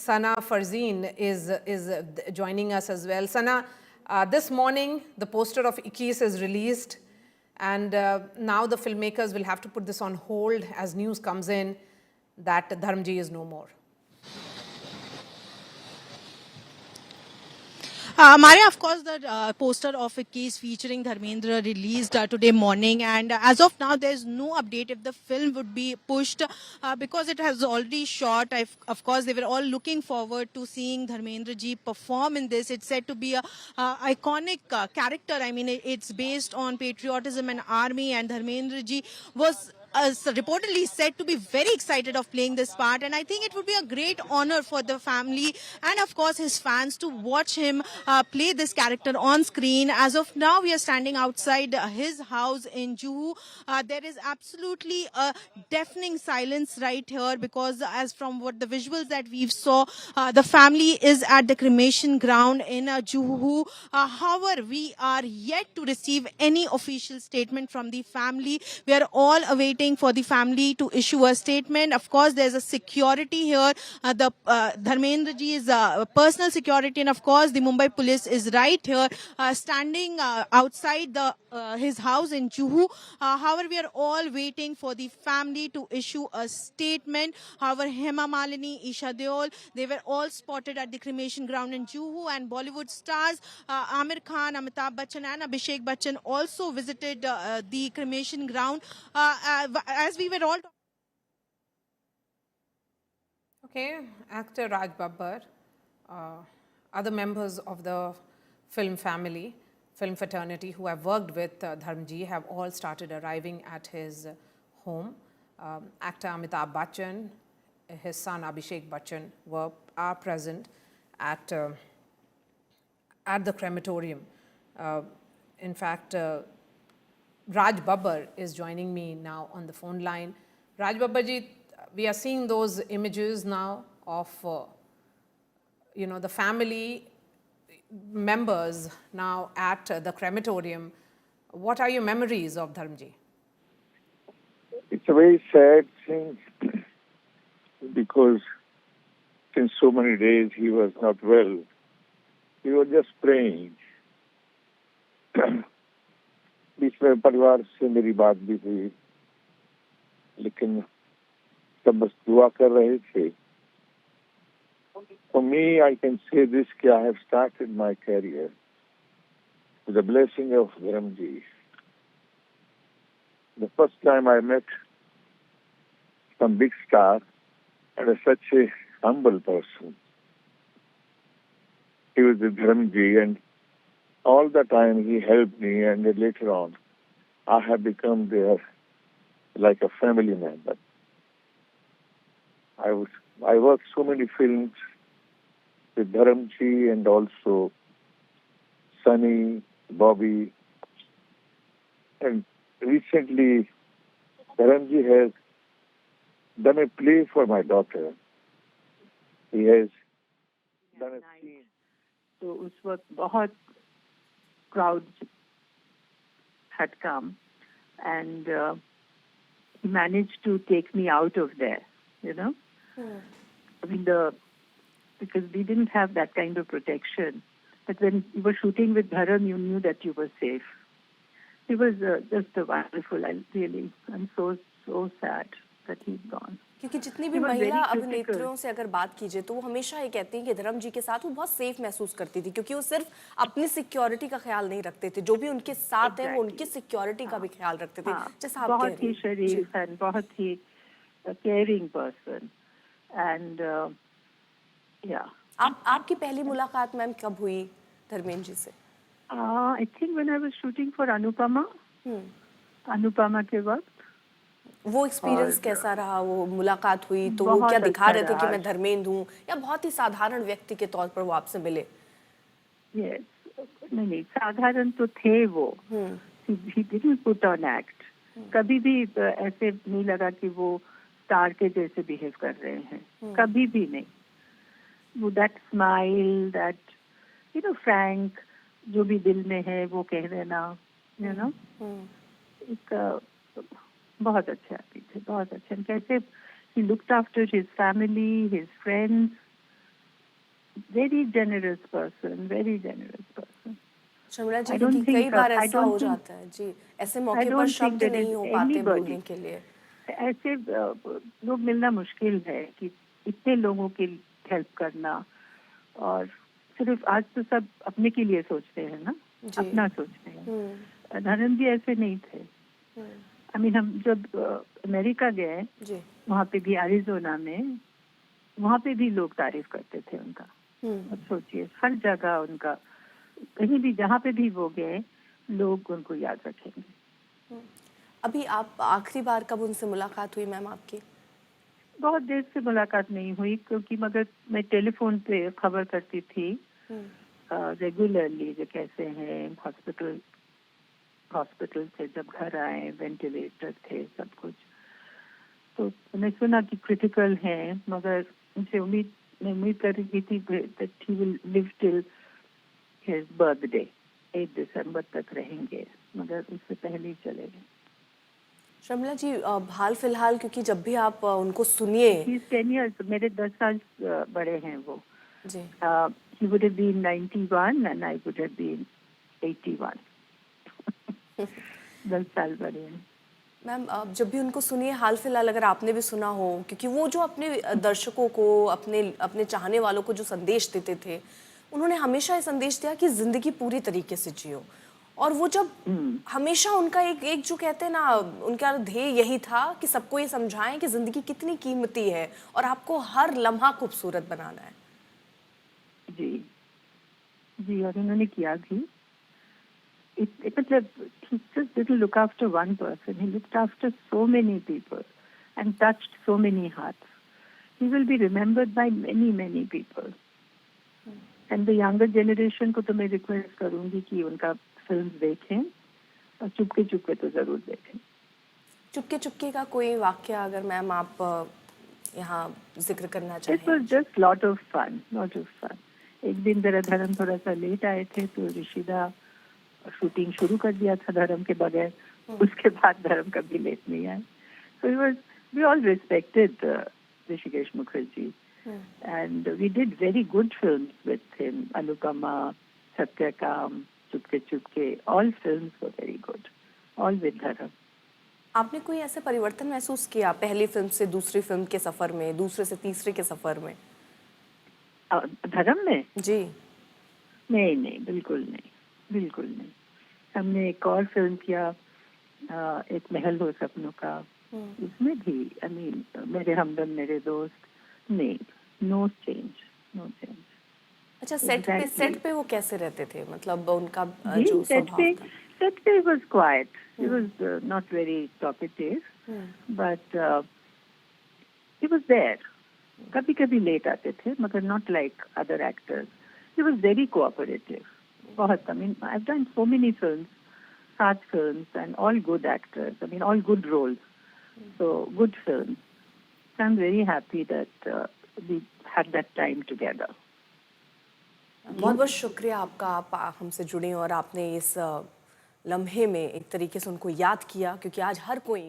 Sana Farzeen is joining us as well. Sana, this morning the poster of 21 is released, and now the filmmakers will have to put this on hold as news comes in that Dharamji is no more. Maria, of course, the poster of a case featuring Dharmendra released today morning, and as of now, there is no update if the film would be pushed because it has already shot. Of course, they were all looking forward to seeing Dharmendra ji perform in this. It's said to be a iconic character. I mean, it's based on patriotism and army, and Dharmendra ji was reportedly said to be very excited of playing this part, and I think it would be a great honor for the family and of course his fans to watch him play this character on screen. As of now, we are standing outside his house in Juhu. There is absolutely a deafening silence right here because as from what the visuals that we've saw, the family is at the cremation ground in Juhu. However, we are yet to receive any official statement from the family. We are all awaiting for the family to issue a statement. Of course, there's a security here. The Dharmendra ji is personal security, and of course, the Mumbai police is right here, standing outside his house in Juhu. However, we are all waiting for the family to issue a statement. However, Hema Malini, Isha Deol, they were all spotted at the cremation ground in Juhu, and Bollywood stars Amir Khan, Amitabh Bachchan, and Abhishek Bachchan also visited the cremation ground. As we were all. Okay, actor Raj Babbar, other members of the film family, film fraternity who have worked with Dharamji have all started arriving at his home. Actor Amitabh Bachchan, his son Abhishek Bachchan are present at the crematorium. In fact, Raj Babbar is joining me now on the phone line. Raj Babbar ji, we are seeing those images now of the family members now at the crematorium. What are your memories of Dharamji? It's a very sad thing because since so many days he was not well. We were just praying. बीच में परिवार से मेरी बात भी हुई, लेकिन सब बस दुआ कर रहे थे. For me, I can say this: I have started my career with the blessing of Dharamji. The first time I met some big star and such a humble person, he was with Dharamji, and all the time he helped me, and later on I have become there like a family member. I worked so many films with Dharamji and also Sunny, Bobby, and recently Dharamji has done a play for my daughter. He has done a scene. So उस वक्त बहुत crowd had come, and he managed to take me out of there, I mean, because we didn't have that kind of protection. But when you were shooting with Dharam, you knew that you were safe. It was just a wonderful, I'm so sad that he's gone. क्योंकि जितनी भी महिला अभिनेत्रियों से अगर बात कीजिए तो वो हमेशा ये कहती हैं कि धर्म जी के साथ वो बहुत सेफ महसूस करती थी, क्योंकि वो सिर्फ अपनी सिक्योरिटी का ख्याल नहीं रखते थे, जो भी उनके साथ हैं वो उनकी सिक्योरिटी का भी ख्याल रखते थे. जैसा आप बहुत ही शरीफ और बहुत ही केयरिंग पर्सन. एंड आपकी पहली मुलाकात मैम कब हुई धर्मेंद्र जी से? I think when I was shooting for Anupama के वक्त. वो एक्सपीरियंस कैसा रहा? वो मुलाकात हुई तो वो क्या दिखा रहे थे कि मैं धर्मेंद्र हूँ, या बहुत ही साधारण व्यक्ति के तौर पर वो आपसे मिले? नहीं, साधारण तो थे वो. He didn't put on act. कभी भी ऐसे नहीं लगा कि वो स्टार के जैसे बिहेव कर रहे हैं, कभी भी नहीं. वो दैट स्माइल, दैट फ्रैंक, जो भी दिल में है वो कह देना, एक बहुत अच्छे आदमी थे, बहुत अच्छे. कैसे he looked after his family, his friends, very generous person. Sharmila ji, I don't क्योंकि कई think, बार I ऐसा don't हो think, जाता है जी, ऐसे I मौके पर don't think शब्द there नहीं is हो पाते anybody. बोलने के लिए। ऐसे लोग मिलना मुश्किल है कि इतने लोगों की हेल्प करना, और सिर्फ आज तो सब अपने के लिए सोचते हैं ना, जी। अपना सोचते हैं। धर्म जी ऐसे नहीं थे। आई मीन, हम जब अमेरिका गए, जी। वहाँ पे भी अरिजोना में, वहाँ पे भी लोग तारीफ करते थे उनका। अब सोचिए, हर जगह उनका, कहीं भी जहाँ पे भी वो गए, लोग उनको याद रखेंगे। अभी आप आखिरी बार कब उनसे मुलाकात हुई मैम आपकी? बहुत देर से मुलाकात नहीं हुई, क्योंकि मगर मैं टेलीफोन पे खबर करती थी रेगुलरली, जो कैसे हैं, हॉस्पिटल से जब घर आए, वेंटिलेटर थे, सब कुछ। तो मैंने सुना कि क्रिटिकल हैं, मगर उनसे मैं उम्मीद कर रही थी that he will live till his birthday, 8 दिसंबर तक रहेंगे, मगर उससे पहले ही चले गए। शर्मिला जी, हाल फिलहाल क्योंकि जब भी आप उनको सुनिए। He's 10 years, मेरे 10 साल बड़े हैं वो। जी। He would have been 91 and I would have been 81. 10 साल बड़े हैं। मैम, जब भी उनको सुनिए, हाल फिलहाल अगर आपने भी सुना हो, क्योंकि वो जो अपने दर्शकों को, अपने चाहने वालों को जो संदेश देते थे, उन्होंने हमेशा ये संदेश दिया कि जिंदगी पूरी तरीके से जियो। और वो जब हमेशा उनका एक जो कहते हैं ना, उनका ध्येय यही था कि सबको ये समझाएं कि जिंदगी कितनी कीमती है और आपको हर लम्हा खूबसूरत बनाना है। जी जी, और उन्होंने किया भी। मतलब, he just didn't look after one person. He looked after so many people and touched so many hearts. He will be remembered by many people. And the younger generation को तो मैं रिक्वेस्ट करूंगी कि उनका फिल्म देखें, और चुपके चुपके तो जरूर देखें। चुपके चुपके का कोई वाक्य अगर मैम आप यहाँ जिक्र करना चाहें? It was just lot of fun. एक दिन जरा धर्म थोड़ा सा लेट आए थे, तो ऋषिदा शूटिंग शुरू कर दिया था धर्म के बगैर। उसके बाद धर्म कभी लेट नहीं आए। So we all respected Rishikesh Mukherjee, and we did very good films with him. Anupama, Satyakam, Chupke Chupke, all films were very good, all with Dharam. आपने कोई ऐसे परिवर्तन महसूस किया पहली फिल्म से दूसरी फिल्म के सफर में, दूसरे से तीसरे के सफर में? धर्म में? जी। नहीं, बिल्कुल नहीं। हमने एक और फिल्म किया, एक महल हो सपनों का। उसमें भी मेरे हमदम, मेरे दोस्त, नहीं, नो चेंज। अच्छा, सेट पे वो कैसे रहते थे? मतलब उनका जो सेट स्वभाव था? Set he was quiet. He was not very talkative, but he was there. कभी लेट आते थे, मगर not like other actors. He was very cooperative. बहुत, I've done so many films, 7 films, and all good actors. All good roles. So good films. So I'm very happy that we had that time together. बहुत शुक्रिया आपका, आप हमसे जुड़े और आपने इस लम्हे में एक तरीके से उनको याद किया, क्योंकि आज हर कोई